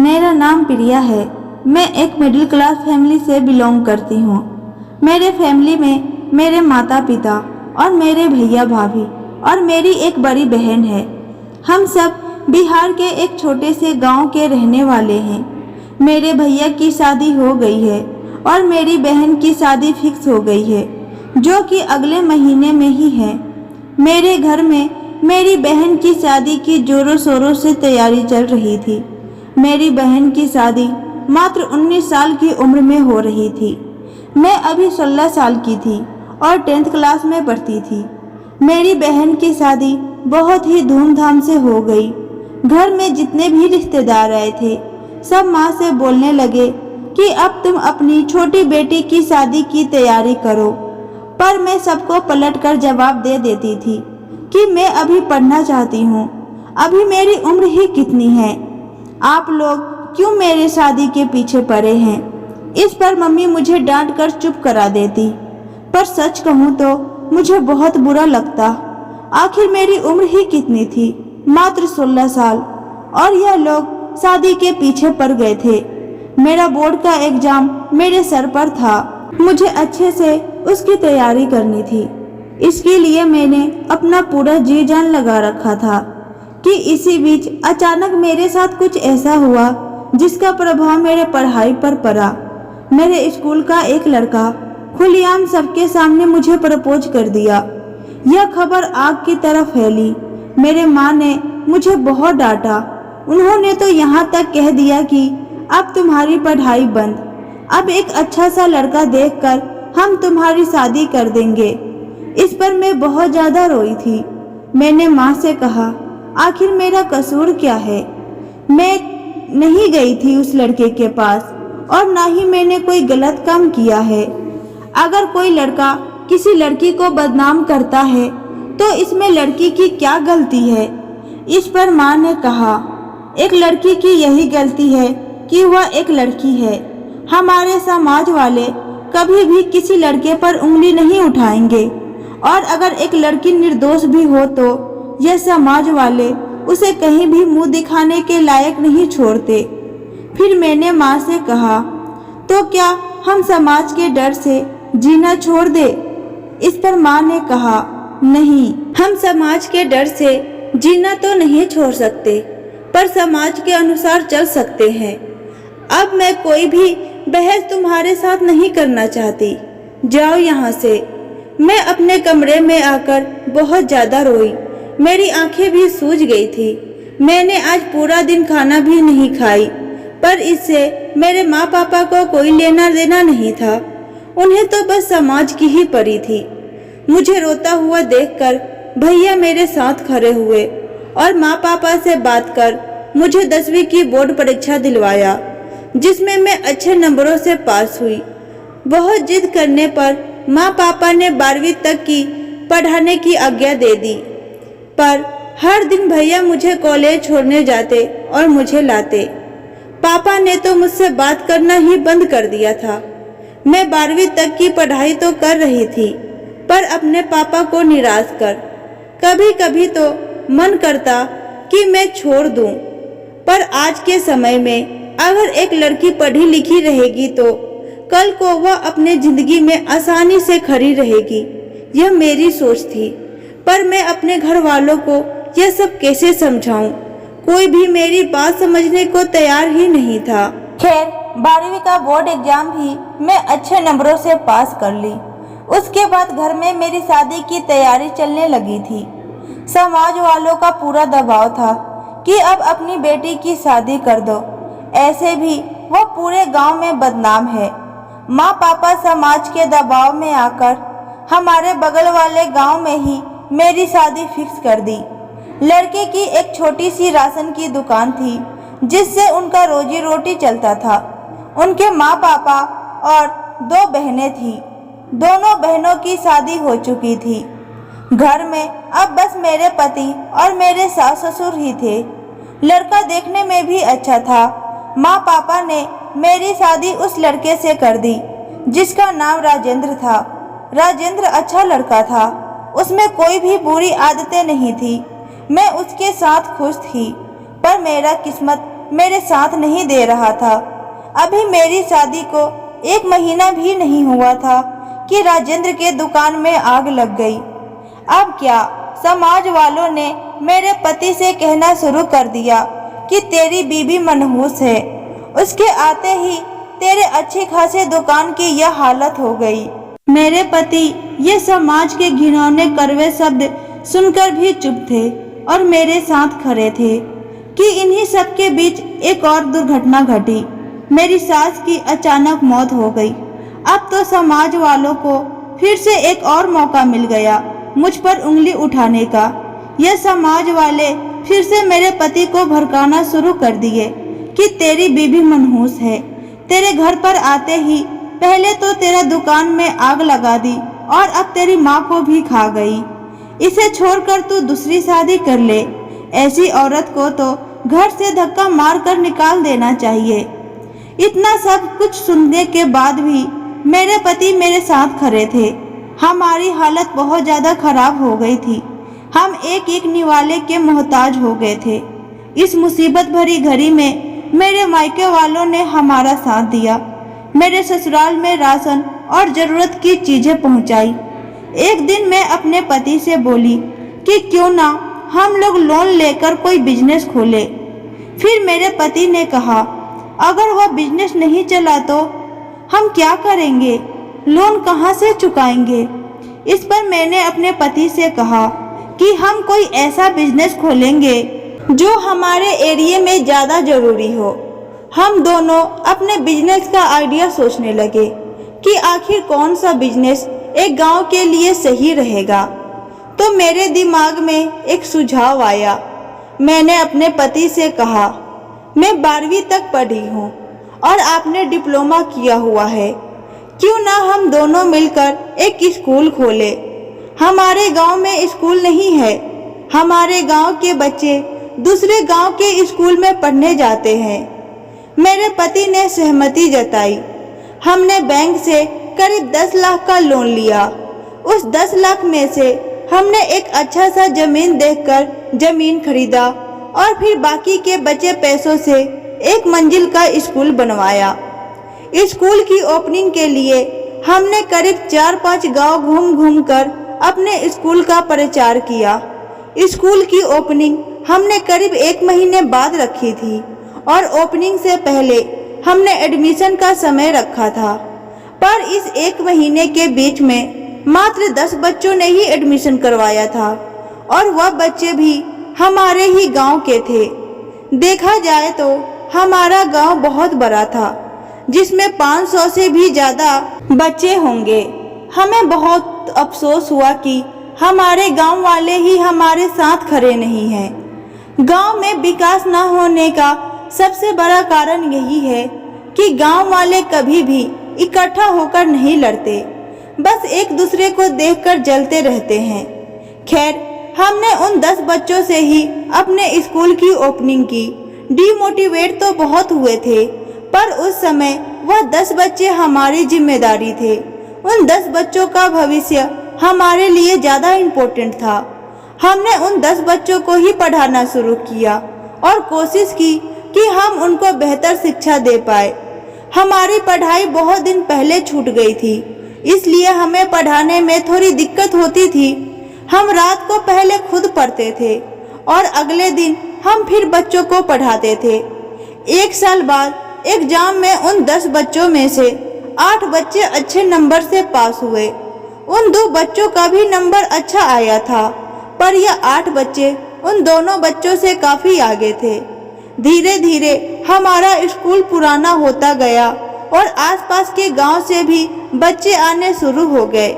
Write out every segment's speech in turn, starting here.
मेरा नाम प्रिया है। मैं एक मिडिल क्लास फैमिली से बिलोंग करती हूँ। मेरे फैमिली में मेरे माता पिता और मेरे भैया भाभी और मेरी एक बड़ी बहन है। हम सब बिहार के एक छोटे से गांव के रहने वाले हैं। मेरे भैया की शादी हो गई है और मेरी बहन की शादी फिक्स हो गई है, जो कि अगले महीने में ही है। मेरे घर में मेरी बहन की शादी की जोरों शोरों से तैयारी चल रही थी। मेरी बहन की शादी मात्र 19 साल की उम्र में हो रही थी। मैं अभी 16 साल की थी और 10th क्लास में पढ़ती थी। मेरी बहन की शादी बहुत ही धूमधाम से हो गई। घर में जितने भी रिश्तेदार आए थे, सब माँ से बोलने लगे कि अब तुम अपनी छोटी बेटी की शादी की तैयारी करो। पर मैं सबको पलटकर जवाब दे देती थी कि मैं अभी पढ़ना चाहती हूँ, अभी मेरी उम्र ही कितनी है, आप लोग क्यों मेरे शादी के पीछे पड़े हैं। इस पर मम्मी मुझे डांट कर चुप करा देती। पर सच कहूँ तो मुझे बहुत बुरा लगता। आखिर मेरी उम्र ही कितनी थी, मात्र 16 साल, और यह लोग शादी के पीछे पड़ गए थे। मेरा बोर्ड का एग्जाम मेरे सर पर था। मुझे अच्छे से उसकी तैयारी करनी थी। इसके लिए मैंने अपना पूरा जी जान लगा रखा था कि इसी बीच अचानक मेरे साथ कुछ ऐसा हुआ जिसका प्रभाव मेरे पढ़ाई पर पड़ा। मेरे स्कूल का एक लड़का खुलेआम सबके सामने मुझे प्रपोज कर दिया। यह खबर आग की तरह फैली। मेरे माँ ने मुझे बहुत डांटा। उन्होंने तो यहाँ तक कह दिया कि अब तुम्हारी पढ़ाई बंद, अब एक अच्छा सा लड़का देखकर हम तुम्हारी शादी कर देंगे। इस पर मैं बहुत ज्यादा रोई थी। मैंने माँ से कहा, आखिर मेरा कसूर क्या है। मैं नहीं गई थी उस लड़के के पास और ना ही मैंने कोई गलत काम किया है। अगर कोई लड़का किसी लड़की को बदनाम करता है तो इसमें लड़की की क्या गलती है। इस पर माँ ने कहा, एक लड़की की यही गलती है कि वह एक लड़की है। हमारे समाज वाले कभी भी किसी लड़के पर उंगली नहीं उठाएंगे, और अगर एक लड़की निर्दोष भी हो तो यह समाज वाले उसे कहीं भी मुंह दिखाने के लायक नहीं छोड़ते। फिर मैंने माँ से कहा, तो क्या हम समाज के डर से जीना छोड़ दे। इस पर माँ ने कहा, नहीं, हम समाज के डर से जीना तो नहीं छोड़ सकते, पर समाज के अनुसार चल सकते हैं। अब मैं कोई भी बहस तुम्हारे साथ नहीं करना चाहती, जाओ यहाँ से। मैं अपने कमरे में आकर बहुत ज्यादा रोई। मेरी आंखें भी सूज गई थी। मैंने आज पूरा दिन खाना भी नहीं खाई, पर इससे मेरे माँ पापा को कोई लेना देना नहीं था। उन्हें तो बस समाज की ही पड़ी थी। मुझे रोता हुआ देखकर भैया मेरे साथ खड़े हुए और माँ पापा से बात कर मुझे 10वीं की बोर्ड परीक्षा दिलवाया, जिसमें मैं अच्छे नंबरों से पास हुई। बहुत जिद करने पर माँ पापा ने 12वीं तक की पढ़ाने की आज्ञा दे दी। पर हर दिन भैया मुझे कॉलेज छोड़ने जाते और मुझे लाते। पापा ने तो मुझसे बात करना ही बंद कर दिया था। मैं 12वीं तक की पढ़ाई तो कर रही थी, पर अपने पापा को निराश कर। कभी कभी तो मन करता कि मैं छोड़ दूं, पर आज के समय में अगर एक लड़की पढ़ी लिखी रहेगी तो कल को वह अपने जिंदगी में आसानी से खड़ी रहेगी। यह मेरी सोच थी, पर मैं अपने घर वालों को यह सब कैसे समझाऊं। कोई भी मेरी बात समझने को तैयार ही नहीं था। खैर, 12वीं का बोर्ड एग्जाम भी मैं अच्छे नंबरों से पास कर ली। उसके बाद घर में मेरी शादी की तैयारी चलने लगी थी। समाज वालों का पूरा दबाव था कि अब अपनी बेटी की शादी कर दो, ऐसे भी वो पूरे गांव में बदनाम है। माँ पापा समाज के दबाव में आकर हमारे बगल वाले गांव में ही मेरी शादी फिक्स कर दी। लड़के की एक छोटी सी राशन की दुकान थी, जिससे उनका रोजी रोटी चलता था। उनके माँ पापा और 2 बहनें थीं। दोनों बहनों की शादी हो चुकी थी। घर में अब बस मेरे पति और मेरे सास ससुर ही थे। लड़का देखने में भी अच्छा था। माँ पापा ने मेरी शादी उस लड़के से कर दी, जिसका नाम राजेंद्र था। राजेंद्र अच्छा लड़का था, उसमें कोई भी बुरी आदतें नहीं थी। मैं उसके साथ खुश थी, पर मेरा किस्मत मेरे साथ नहीं दे रहा था। अभी मेरी शादी को 1 महीना भी नहीं हुआ था कि राजेंद्र के दुकान में आग लग गई। अब क्या, समाज वालों ने मेरे पति से कहना शुरू कर दिया कि तेरी बीवी मनहूस है। उसके आते ही तेरे अच्छी खासे दुकान की यह हालत हो गई। मेरे पति ये समाज के घिनौने कड़वे शब्द सुनकर भी चुप थे और मेरे साथ खड़े थे कि इन्हीं सब के बीच एक और दुर्घटना घटी। मेरी सास की अचानक मौत हो गई। अब तो समाज वालों को फिर से एक और मौका मिल गया मुझ पर उंगली उठाने का। यह समाज वाले फिर से मेरे पति को भड़काना शुरू कर दिए कि तेरी बीवी मनहूस है। तेरे घर पर आते ही पहले तो तेरा दुकान में आग लगा दी और अब तेरी माँ को भी खा गई। इसे छोड़कर तू दूसरी शादी कर ले। ऐसी औरत को तो घर से धक्का मार कर निकाल देना चाहिए। इतना सब कुछ सुनने के बाद भी मेरे पति मेरे साथ खड़े थे। हमारी हालत बहुत ज़्यादा खराब हो गई थी। हम एक एक निवाले के मोहताज हो गए थे। इस मुसीबत भरी घड़ी में मेरे मायके वालों ने हमारा साथ दिया। मेरे ससुराल में राशन और ज़रूरत की चीज़ें पहुंचाई। एक दिन मैं अपने पति से बोली कि क्यों ना हम लोग लोन लेकर कोई बिजनेस खोले। फिर मेरे पति ने कहा, अगर वह बिजनेस नहीं चला तो हम क्या करेंगे, लोन कहाँ से चुकाएंगे। इस पर मैंने अपने पति से कहा कि हम कोई ऐसा बिजनेस खोलेंगे जो हमारे एरिया में ज़्यादा ज़रूरी हो। हम दोनों अपने बिजनेस का आइडिया सोचने लगे कि आखिर कौन सा बिजनेस एक गांव के लिए सही रहेगा। तो मेरे दिमाग में एक सुझाव आया। मैंने अपने पति से कहा, मैं 12वीं तक पढ़ी हूँ और आपने डिप्लोमा किया हुआ है। क्यों ना हम दोनों मिलकर एक स्कूल खोले। हमारे गांव में स्कूल नहीं है। हमारे गांव के बच्चे दूसरे गांव के स्कूल में पढ़ने जाते हैं। मेरे पति ने सहमति जताई। हमने बैंक से करीब 10 लाख का लोन लिया। उस 10 लाख में से हमने एक अच्छा सा जमीन देखकर जमीन खरीदा और फिर बाकी के बचे पैसों से 1 मंजिल का स्कूल बनवाया। स्कूल की ओपनिंग के लिए हमने करीब 4-5 गांव घूम घूम कर अपने स्कूल का प्रचार किया। स्कूल की ओपनिंग हमने करीब 1 महीने बाद रखी थी और ओपनिंग से पहले हमने एडमिशन का समय रखा था। पर इस 1 महीने के बीच में मात्र 10 बच्चों ने ही एडमिशन करवाया था और वह बच्चे भी हमारे ही गांव के थे। देखा जाए तो हमारा गांव बहुत बड़ा था, जिसमें 500 से भी ज़्यादा बच्चे होंगे। हमें बहुत अफसोस हुआ कि हमारे गांव वाले ही हमारे साथ खड़े नहीं हैं। गांव में विकास न होने का सबसे बड़ा कारण यही है कि गांव वाले कभी भी इकट्ठा होकर नहीं लड़ते, बस एक दूसरे को देखकर जलते रहते हैं। खैर, हमने उन 10 बच्चों से ही अपने स्कूल की ओपनिंग की। डिमोटिवेट तो बहुत हुए थे, पर उस समय वह 10 बच्चे हमारी जिम्मेदारी थे। उन 10 बच्चों का भविष्य हमारे लिए ज़्यादा इम्पोर्टेंट था। हमने उन 10 बच्चों को ही पढ़ाना शुरू किया और कोशिश की कि हम उनको बेहतर शिक्षा दे पाए। हमारी पढ़ाई बहुत दिन पहले छूट गई थी, इसलिए हमें पढ़ाने में थोड़ी दिक्कत होती थी। हम रात को पहले खुद पढ़ते थे और अगले दिन हम फिर बच्चों को पढ़ाते थे। 1 साल बाद एग्जाम में उन 10 बच्चों में से 8 बच्चे अच्छे नंबर से पास हुए। उन 2 बच्चों का भी नंबर अच्छा आया था, पर यह 8 बच्चे उन दोनों बच्चों से काफ़ी आगे थे। धीरे धीरे हमारा स्कूल पुराना होता गया और आसपास के गांव से भी बच्चे आने शुरू हो गए।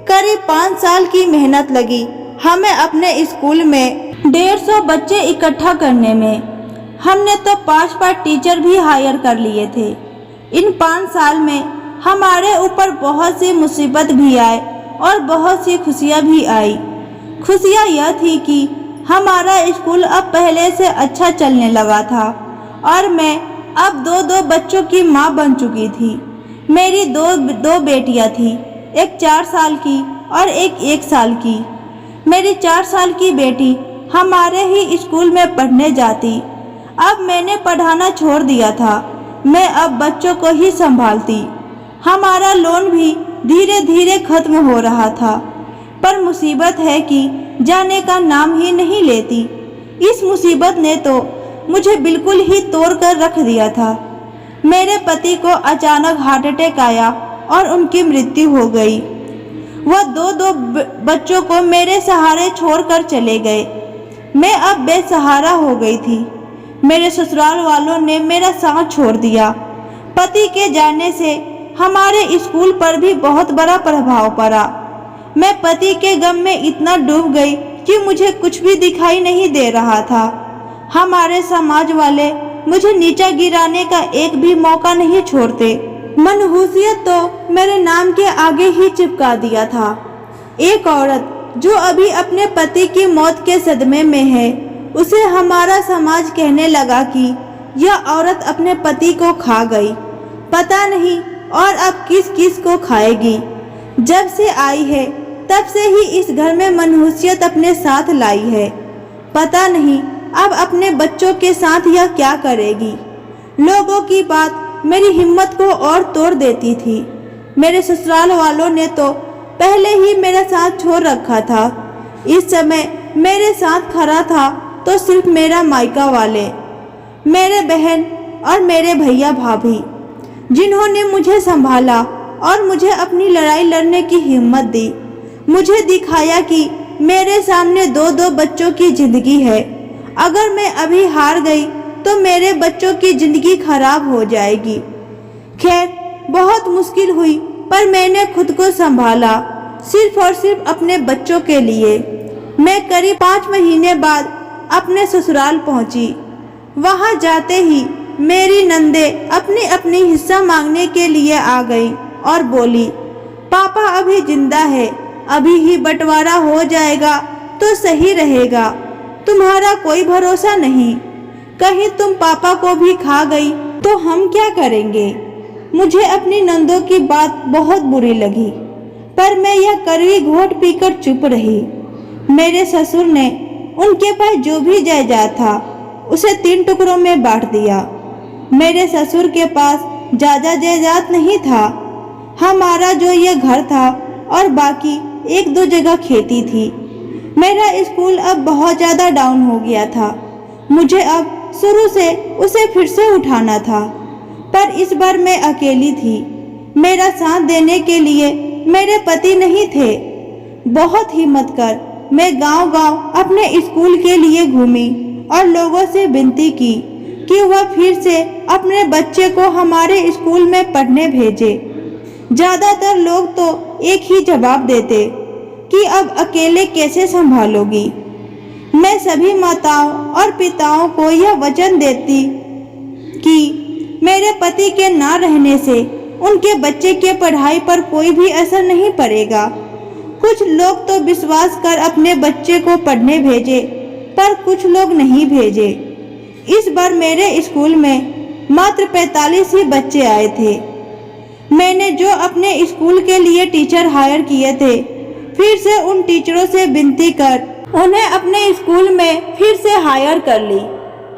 करीब 5 साल की मेहनत लगी हमें अपने स्कूल में 150 बच्चे इकट्ठा करने में। हमने तो 5 टीचर भी हायर कर लिए थे। इन 5 साल में हमारे ऊपर बहुत सी मुसीबत भी आए और बहुत सी खुशियाँ भी आई। खुशियाँ यह थी कि हमारा स्कूल अब पहले से अच्छा चलने लगा था और मैं अब 2 बच्चों की माँ बन चुकी थी। मेरी दो बेटियाँ थी, एक 4 साल की और एक 1 साल की। मेरी 4 साल की बेटी हमारे ही स्कूल में पढ़ने जाती। अब मैंने पढ़ाना छोड़ दिया था। मैं अब बच्चों को ही संभालती। हमारा लोन भी धीरे धीरे खत्म हो रहा था, पर मुसीबत है कि जाने का नाम ही नहीं लेती। इस मुसीबत ने तो मुझे बिल्कुल ही तोड़ कर रख दिया था। मेरे पति को अचानक हार्ट अटैक आया और उनकी मृत्यु हो गई। वह दो बच्चों को मेरे सहारे छोड़कर चले गए। मैं अब बेसहारा हो गई थी। मेरे ससुराल वालों ने मेरा साथ छोड़ दिया। पति के जाने से हमारे स्कूल पर भी बहुत बड़ा प्रभाव पड़ा। मैं पति के गम में इतना डूब गई कि मुझे कुछ भी दिखाई नहीं दे रहा था। हमारे समाज वाले मुझे नीचा गिराने का एक भी मौका नहीं छोड़ते। मनहूसियत तो मेरे नाम के आगे ही चिपका दिया था। एक औरत जो अभी अपने पति की मौत के सदमे में है, उसे हमारा समाज कहने लगा कि यह औरत अपने पति को खा गई। पता नहीं और अब किस किस को खाएगी। जब से आई है तब से ही इस घर में मनहूसियत अपने साथ लाई है। पता नहीं अब अपने बच्चों के साथ यह क्या करेगी। लोगों की बात मेरी हिम्मत को और तोड़ देती थी। मेरे ससुराल वालों ने तो पहले ही मेरा साथ छोड़ रखा था। इस समय मेरे साथ खड़ा था तो सिर्फ मेरा मायका वाले, मेरे बहन और मेरे भैया भाभी, जिन्होंने मुझे संभाला और मुझे अपनी लड़ाई लड़ने की हिम्मत दी। मुझे दिखाया कि मेरे सामने दो बच्चों की जिंदगी है। अगर मैं अभी हार गई तो मेरे बच्चों की जिंदगी खराब हो जाएगी। खैर, बहुत मुश्किल हुई, पर मैंने खुद को संभाला, सिर्फ और सिर्फ अपने बच्चों के लिए। मैं करीब 5 महीने बाद अपने ससुराल पहुंची। वहां जाते ही मेरी नंदे अपनी अपनी हिस्सा मांगने के लिए आ गई और बोली, पापा अभी जिंदा है, अभी ही बंटवारा हो जाएगा तो सही रहेगा। तुम्हारा कोई भरोसा नहीं, कहीं तुम पापा को भी खा गई तो हम क्या करेंगे। मुझे अपनी नंदों की बात बहुत बुरी लगी, पर मैं यह कड़वी घोट पीकर चुप रही। मेरे ससुर ने उनके पास जो भी जायदाद था उसे 3 टुकड़ों में बांट दिया। मेरे ससुर के पास ज्यादा जायदाद नहीं था। हमारा जो ये घर था और बाकी 1-2 जगह खेती थी। मेरा स्कूल अब बहुत ज़्यादा डाउन हो गया था। मुझे अब शुरू से उसे फिर से उठाना था, पर इस बार मैं अकेली थी। मेरा साथ देने के लिए मेरे पति नहीं थे। बहुत हिम्मत कर मैं गांव-गांव अपने स्कूल के लिए घूमी और लोगों से विनती की कि वह फिर से अपने बच्चे को हमारे स्कूल में पढ़ने भेजे। ज़्यादातर लोग तो एक ही जवाब देते कि अब अकेले कैसे संभालोगी। मैं सभी माताओं और पिताओं को यह वचन देती कि मेरे पति के ना रहने से उनके बच्चे के पढ़ाई पर कोई भी असर नहीं पड़ेगा। कुछ लोग तो विश्वास कर अपने बच्चे को पढ़ने भेजे, पर कुछ लोग नहीं भेजे। इस बार मेरे स्कूल में मात्र 45 ही बच्चे आए थे। मैंने जो अपने स्कूल के लिए टीचर हायर किए थे, फिर से उन टीचरों से विनती कर उन्हें अपने स्कूल में फिर से हायर कर ली।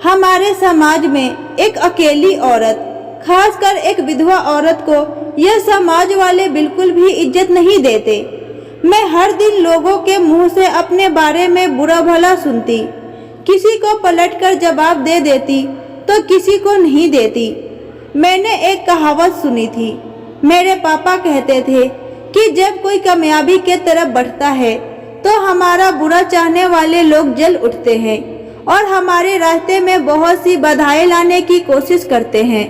हमारे समाज में एक अकेली औरत, खासकर एक विधवा औरत को यह समाज वाले बिल्कुल भी इज्जत नहीं देते। मैं हर दिन लोगों के मुंह से अपने बारे में बुरा भला सुनती। किसी को पलटकर जवाब दे देती तो किसी को नहीं देती। मैंने एक कहावत सुनी थी। मेरे पापा कहते थे कि जब कोई कामयाबी के तरफ बढ़ता है तो हमारा बुरा चाहने वाले लोग जल उठते हैं और हमारे रास्ते में बहुत सी बाधाएं लाने की कोशिश करते हैं।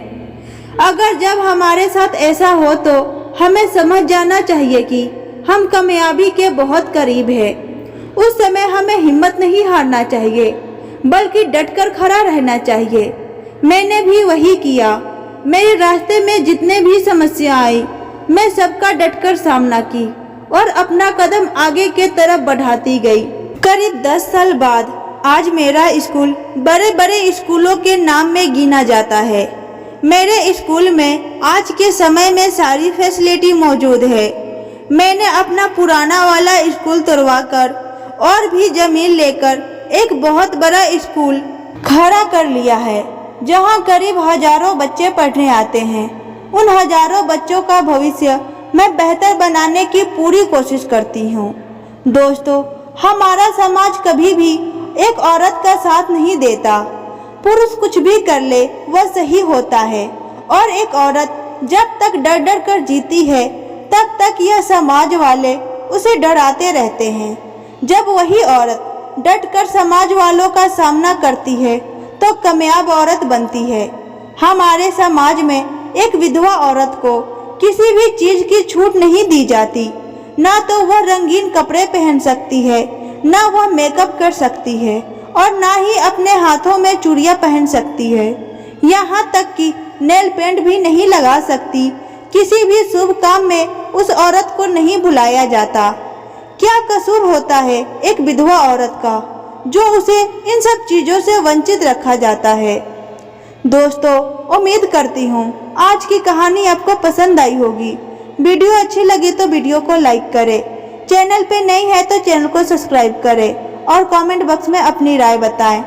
अगर जब हमारे साथ ऐसा हो तो हमें समझ जाना चाहिए कि हम कामयाबी के बहुत करीब हैं। उस समय हमें हिम्मत नहीं हारना चाहिए, बल्कि डटकर खड़ा रहना चाहिए। मैंने भी वही किया। मेरे रास्ते में जितने भी समस्या आई, मैं सबका डटकर सामना की और अपना कदम आगे के तरफ बढ़ाती गई। करीब 10 साल बाद आज मेरा स्कूल बड़े बड़े स्कूलों के नाम में गिना जाता है। मेरे स्कूल में आज के समय में सारी फैसिलिटी मौजूद है। मैंने अपना पुराना वाला स्कूल तोड़वाकर और भी जमीन लेकर एक बहुत बड़ा स्कूल खड़ा कर लिया है, जहां करीब हजारों बच्चे पढ़ने आते हैं। उन हजारों बच्चों का भविष्य मैं बेहतर बनाने की पूरी कोशिश करती हूँ। दोस्तों, हमारा समाज कभी भी एक औरत का साथ नहीं देता। पुरुष कुछ भी कर ले वह सही होता है, और एक औरत जब तक डर डर कर जीती है तब तक यह समाज वाले उसे डराते रहते हैं। जब वही औरत डट कर समाज वालों का सामना करती है तो कामयाब औरत बनती है। हमारे समाज में एक विधवा औरत को किसी भी चीज की छूट नहीं दी जाती। ना तो वह रंगीन कपड़े पहन सकती है, ना वह मेकअप कर सकती है, और ना ही अपने हाथों में चूड़ियां पहन सकती है। यहाँ तक कि नेल पेंट भी नहीं लगा सकती। किसी भी शुभ काम में उस औरत को नहीं बुलाया जाता। क्या कसूर होता है एक विधवा औरत का, जो उसे इन सब चीजों से वंचित रखा जाता है। दोस्तों, उम्मीद करती हूँ आज की कहानी आपको पसंद आई होगी। वीडियो अच्छी लगी तो वीडियो को लाइक करें, चैनल पे नई है तो चैनल को सब्सक्राइब करें और कमेंट बॉक्स में अपनी राय बताएं।